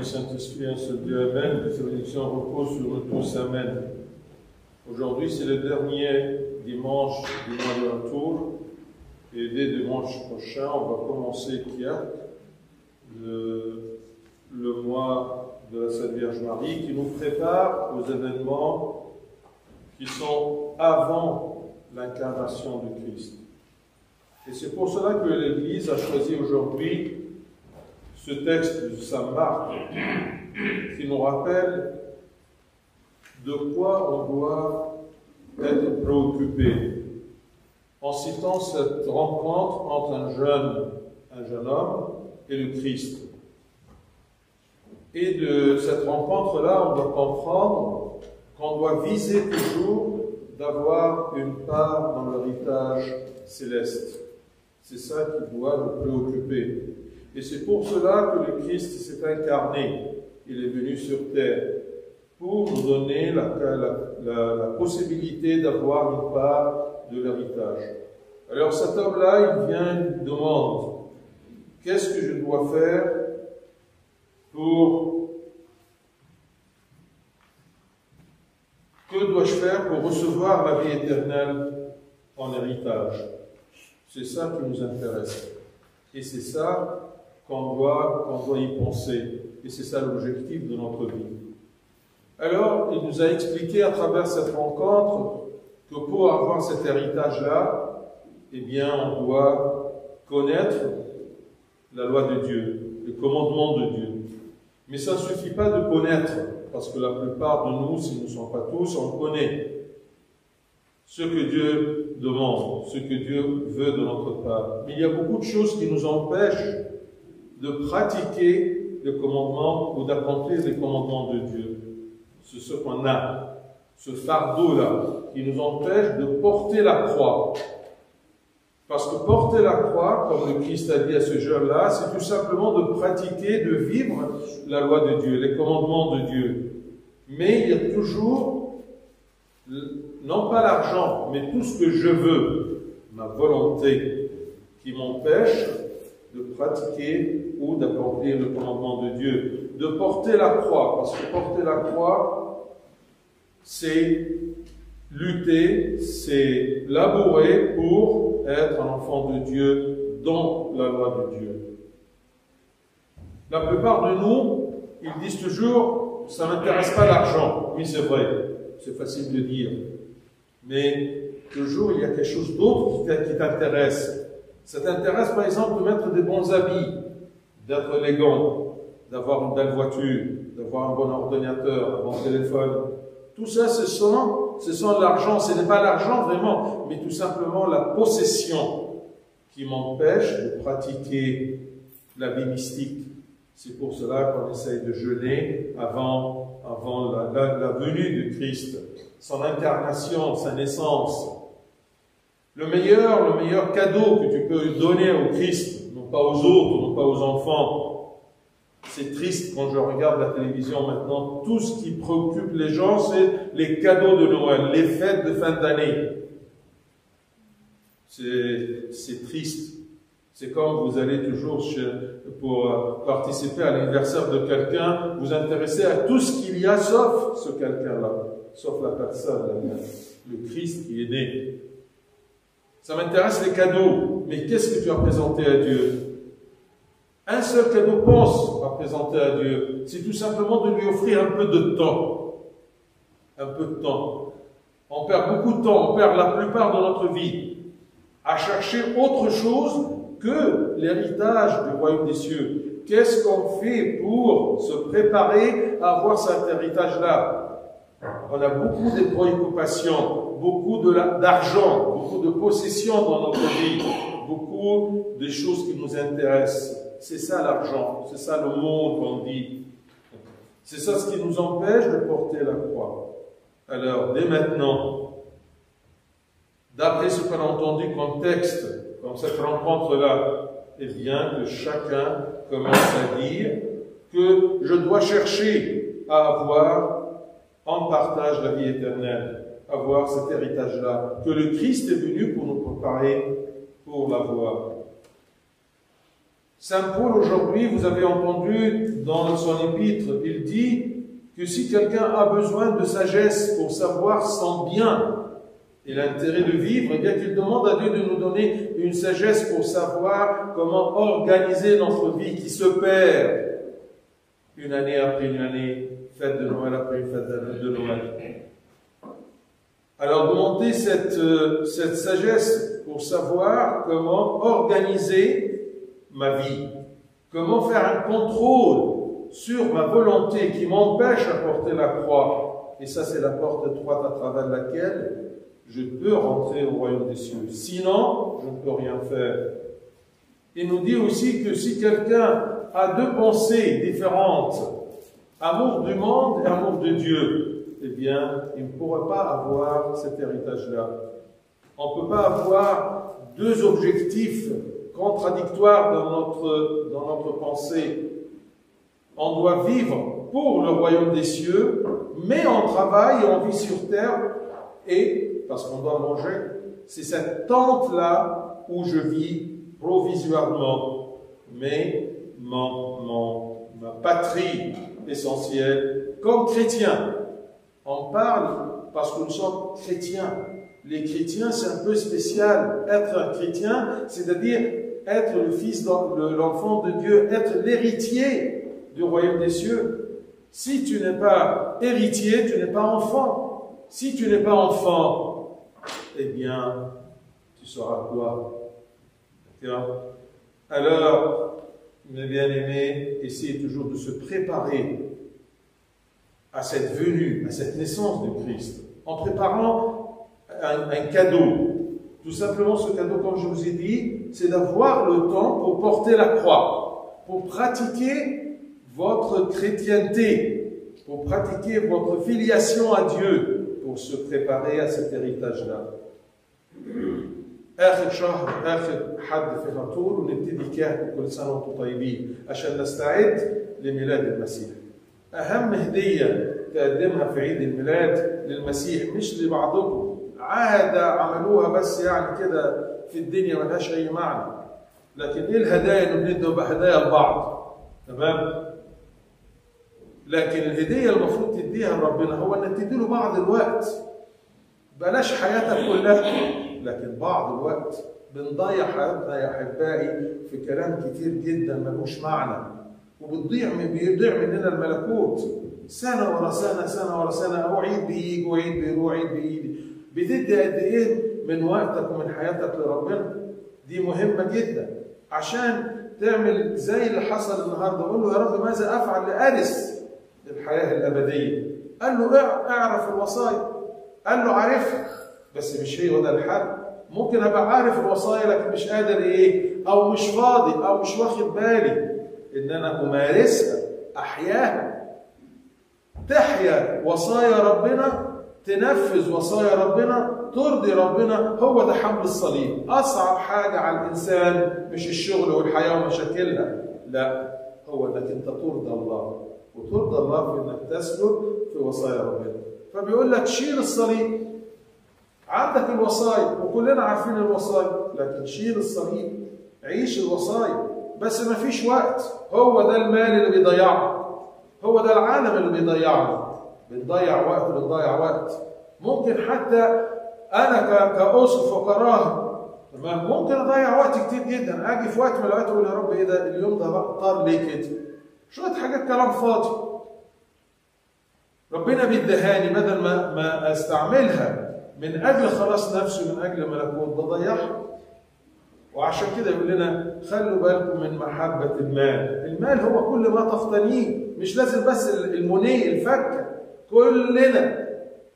Saint-Esprit, un seul Dieu, Amen. Que sa bénédiction repose sur nous tous, Amen. Aujourd'hui, c'est le dernier dimanche du mois de Retour. Et dès dimanche prochain, on va commencer Kiak, le mois de la Sainte Vierge Marie, qui nous prépare aux événements qui sont avant l'incarnation du Christ. Et c'est pour cela que l'Église a choisi aujourd'hui ce texte de Saint Marc, qui nous rappelle de quoi on doit être préoccupé, en citant cette rencontre entre un jeune homme et le Christ. Et de cette rencontre-là, on doit comprendre qu'on doit viser toujours d'avoir une part dans l'héritage céleste. C'est ça qui doit nous préoccuper. Et c'est pour cela que le Christ s'est incarné. Il est venu sur terre pour nous donner la possibilité d'avoir une part de l'héritage. Alors cet homme-là, il vient et nous demande, qu'est-ce que je dois faire que dois-je faire pour recevoir la vie éternelle en héritage? C'est ça qui nous intéresse. Et c'est ça qu'on doit y penser. Et c'est ça l'objectif de notre vie. Alors, il nous a expliqué à travers cette rencontre que pour avoir cet héritage-là, eh bien, on doit connaître la loi de Dieu, le commandement de Dieu. Mais ça ne suffit pas de connaître, parce que la plupart de nous, si nous ne sommes pas tous, on connaît ce que Dieu demande, ce que Dieu veut de notre part. Mais il y a beaucoup de choses qui nous empêchent de pratiquer le commandement ou d'accomplir les commandements de Dieu. C'est ce qu'on a, ce fardeau-là, qui nous empêche de porter la croix. Parce que porter la croix, comme le Christ a dit à ce jeune-là, c'est tout simplement de pratiquer, de vivre la loi de Dieu, les commandements de Dieu. Mais il y a toujours, non pas l'argent, mais tout ce que je veux, ma volonté, qui m'empêche de pratiquer ou d'accomplir le commandement de Dieu, de porter la croix, parce que porter la croix, c'est lutter, c'est labourer pour être un enfant de Dieu dans la loi de Dieu. La plupart de nous, ils disent toujours, ça ne m'intéresse pas l'argent. Oui, c'est vrai, c'est facile de dire. Mais toujours, il y a quelque chose d'autre qui t'intéresse. Ça t'intéresse, par exemple, de mettre des bons habits, d'être élégant, d'avoir une belle voiture, d'avoir un bon ordinateur, un bon téléphone. Tout ça, ce sont l'argent. Ce n'est pas l'argent vraiment, mais tout simplement la possession qui m'empêche de pratiquer la vie mystique. C'est pour cela qu'on essaye de jeûner avant la venue du Christ, son incarnation, sa naissance. Le meilleur cadeau que tu peux donner au Christ, non pas aux autres, non pas aux enfants. C'est triste quand je regarde la télévision maintenant, tout ce qui préoccupe les gens, c'est les cadeaux de Noël, les fêtes de fin d'année. C'est triste. C'est comme vous allez toujours pour participer à l'anniversaire de quelqu'un, vous intéressez à tout ce qu'il y a sauf ce quelqu'un-là, sauf la personne, le Christ qui est né. Ça m'intéresse les cadeaux, mais qu'est-ce que tu as présenté à Dieu? Un seul cadeau pense à présenter à Dieu, c'est tout simplement de lui offrir un peu de temps. Un peu de temps. On perd beaucoup de temps, on perd la plupart de notre vie à chercher autre chose que l'héritage du royaume des cieux. Qu'est-ce qu'on fait pour se préparer à avoir cet héritage-là? On a beaucoup de préoccupations, beaucoup d'argent, beaucoup de possessions dans notre vie, beaucoup de choses qui nous intéressent. C'est ça l'argent, c'est ça le monde qu'on dit. C'est ça ce qui nous empêche de porter la croix. Alors, dès maintenant, d'après ce qu'on a entendu comme texte, comme cette rencontre-là, eh bien, que chacun commence à dire que je dois chercher à avoir en partage la vie éternelle, avoir cet héritage-là, que le Christ est venu pour nous préparer pour l'avoir. Saint Paul, aujourd'hui, vous avez entendu dans son épître, il dit que si quelqu'un a besoin de sagesse pour savoir son bien et l'intérêt de vivre, eh bien qu'il demande à Dieu de nous donner une sagesse pour savoir comment organiser notre vie qui se perd une année après une année, fête de Noël après une fête de Noël. Alors demandez cette sagesse pour savoir comment organiser ma vie, comment faire un contrôle sur ma volonté qui m'empêche à porter la croix. Et ça, c'est la porte étroite à travers laquelle je peux rentrer au royaume des cieux. Sinon, je ne peux rien faire. Il nous dit aussi que si quelqu'un a deux pensées différentes, amour du monde et amour de Dieu, eh bien, il ne pourra pas avoir cet héritage-là. On ne peut pas avoir deux objectifs contradictoires dans notre pensée. On doit vivre pour le royaume des cieux, mais on travaille et on vit sur terre, et, parce qu'on doit manger, c'est cette tente-là où je vis provisoirement. Mais ma patrie essentielle, comme chrétien, on parle parce que nous sommes chrétiens. Les chrétiens, c'est un peu spécial. Être un chrétien, c'est-à-dire être le fils, l'enfant de Dieu, être l'héritier du royaume des cieux. Si tu n'es pas héritier, tu n'es pas enfant. Si tu n'es pas enfant, eh bien, tu seras quoi? D'accord? Alors, mes bien-aimés, essayez toujours de se préparer à cette venue, à cette naissance de Christ, en préparant un cadeau. Tout simplement, ce cadeau, comme je vous ai dit, c'est d'avoir le temps pour porter la croix, pour pratiquer votre chrétienté, pour pratiquer votre filiation à Dieu, pour se préparer à cet héritage-là. آخر شهر آخر حد في الرطول ونبتدي كهف كل سنة وانتم طيبين عشان نستعد لميلاد المسيح. أهم هدية تقدمها في عيد الميلاد للمسيح مش لبعضكم، عادة عملوها بس يعني كده في الدنيا ملهاش أي معنى. لكن إيه الهدايا اللي بندوا بهدايا لبعض؟ تمام؟ لكن الهدية المفروض تديها لربنا هو إنك تديله بعض الوقت. بلاش حياتك كلها، لكن بعض الوقت بنضيع حياتنا يا احبائي في كلام كتير جدا ملوش معنى، وبيضيع مننا الملكوت سنه ورا سنه سنه ورا سنه، او عيد بيجي وعيد بيروح عيد بيجي. بتدي قد ايه من وقتك ومن حياتك لربنا؟ دي مهمه جدا عشان تعمل زي اللي حصل النهارده. قول له يا رب ماذا افعل لارث الحياه الابديه؟ قال له اعرف الوصايا. قال له عارفها بس مش هي ده الحل. ممكن ابقى عارف الوصايا لكن مش قادر ايه، او مش فاضي، او مش واخد بالي ان انا امارسها، احياها. تحيا وصايا ربنا، تنفذ وصايا ربنا، ترضي ربنا. هو ده حمل الصليب. اصعب حاجه على الانسان مش الشغل والحياه ومشاكلها، لا، هو انك انت ترضى الله، وترضى الله في انك تسلك في وصايا ربنا. فبيقول لك شيل الصليب. عندك الوصايا وكلنا عارفين الوصايا، لكن شيل الصليب، عيش الوصايا. بس ما فيش وقت. هو ده المال اللي بيضيعنا، هو ده العالم اللي بيضيعنا. بنضيع وقت. ممكن حتى انا كأسقف وكراهب، تمام، ممكن اضيع وقت كتير جدا. اجي في وقت من الاوقات اقول يا رب ايه ده اليوم ده طار ليه كده؟ شويه حاجات كلام فاضي. ربنا بيدهاني بدل ما استعملها من اجل خلاص نفسي ومن اجل ملكوت، بضيعها. وعشان كده يقول لنا خلوا بالكم من محبه المال. المال هو كل ما تقتنيه، مش لازم بس المنيه الفكه. كلنا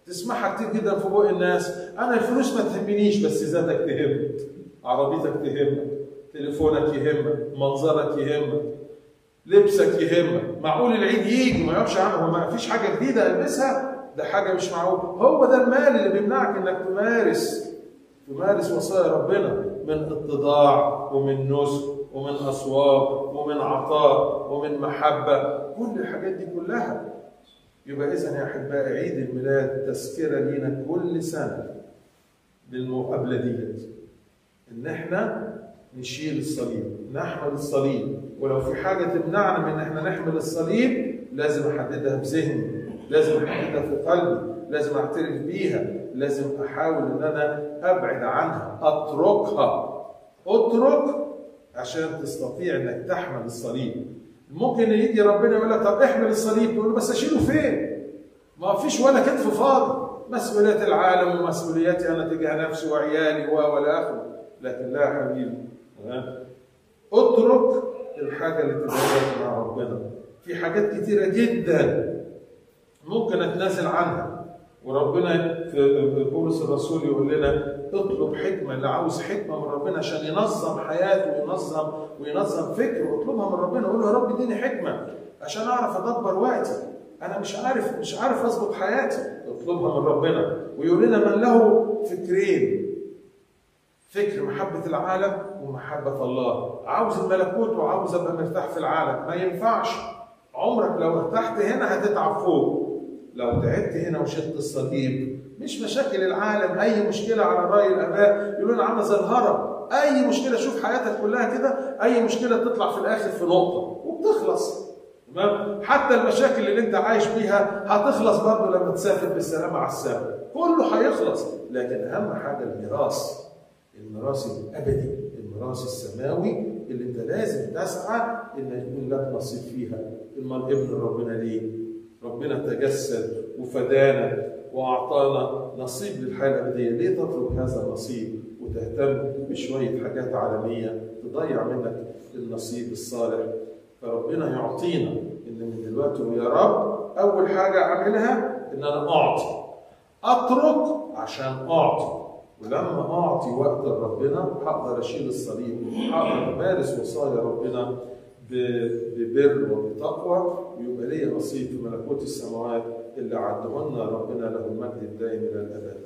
تسمعها كتير جدا في بوق الناس، انا الفلوس ما تهمنيش بس ذاتك تهمك، عربيتك تهمك، تليفونك يهمك، منظرك يهمك، لبسك يهمك. معقول العيد يجي ما يقفش عنه ما فيش حاجه جديده البسها؟ ده حاجه مش معقول. هو ده المال اللي بيمنعك انك تمارس وصايا ربنا من اتضاع ومن نسك ومن اصواب ومن عطاء ومن محبه، كل الحاجات دي كلها. يبقى اذا يا احبائي عيد الميلاد تذكره لينا كل سنه بالمقابله ديت، ان احنا نشيل الصليب، نحمل الصليب. ولو في حاجة تمنعنا من ان احنا نحمل الصليب لازم احددها بذهني، لازم احددها في قلبي، لازم اعترف بيها، لازم احاول ان انا ابعد عنها، اتركها. اترك عشان تستطيع انك تحمل الصليب. ممكن يجي ربنا يقول لك طب احمل الصليب، تقول له بس اشيله فين؟ ما فيش ولا كتف فاضي، مسؤوليات العالم ومسؤولياتي انا تجاه نفسي وعيالي ولا اخره. لكن لا يا حبيبي، اترك الحاجه اللي تبعدك مع ربنا. في حاجات كتيره جدا ممكن اتنازل عنها، وربنا في بولس الرسول يقول لنا اطلب حكمه. اللي عاوز حكمه من ربنا عشان ينظم حياته وينظم فكره، اطلبها من ربنا. قول له يا رب اديني حكمه عشان اعرف ادبر وقتي، انا مش عارف اظبط حياتي. اطلبها من ربنا. ويقول لنا من له فكرين، فكر محبه العالم ومحبه الله. عاوز الملكوت وعاوز ابقى مرتاح في العالم، ما ينفعش. عمرك لو ارتحت هنا هتتعب فوق. لو تعبت هنا وشلت الصليب، مش مشاكل العالم، اي مشكله على راي الاباء يقولوا لنا عامله زي الهرم. اي مشكله، شوف حياتك كلها كده، اي مشكله تطلع في الاخر في نقطه وبتخلص. تمام؟ حتى المشاكل اللي انت عايش بيها هتخلص برضه لما تسافر بالسلامه على السماء، كله هيخلص. لكن اهم حاجه الميراث الابدي، الميراث السماوي اللي انت لازم تسعى ان يكون لك نصيب فيها. ابن ربنا ليه؟ ربنا تجسد وفدانا واعطانا نصيب للحياه الابديه. ليه تطلب هذا النصيب وتهتم بشويه حاجات عالميه تضيع منك النصيب الصالح؟ فربنا يعطينا ان من دلوقتي ويا رب اول حاجه اعملها ان انا اعطي، اترك عشان اعطي. ولما اعطي وقت لربنا هقدر اشيل الصليب، هقدر امارس وصايا ربنا ببر وبتقوى، ويبقى لي نصيب في ملكوت السماوات اللي عدهن ربنا له المجد الدائم الى الابد.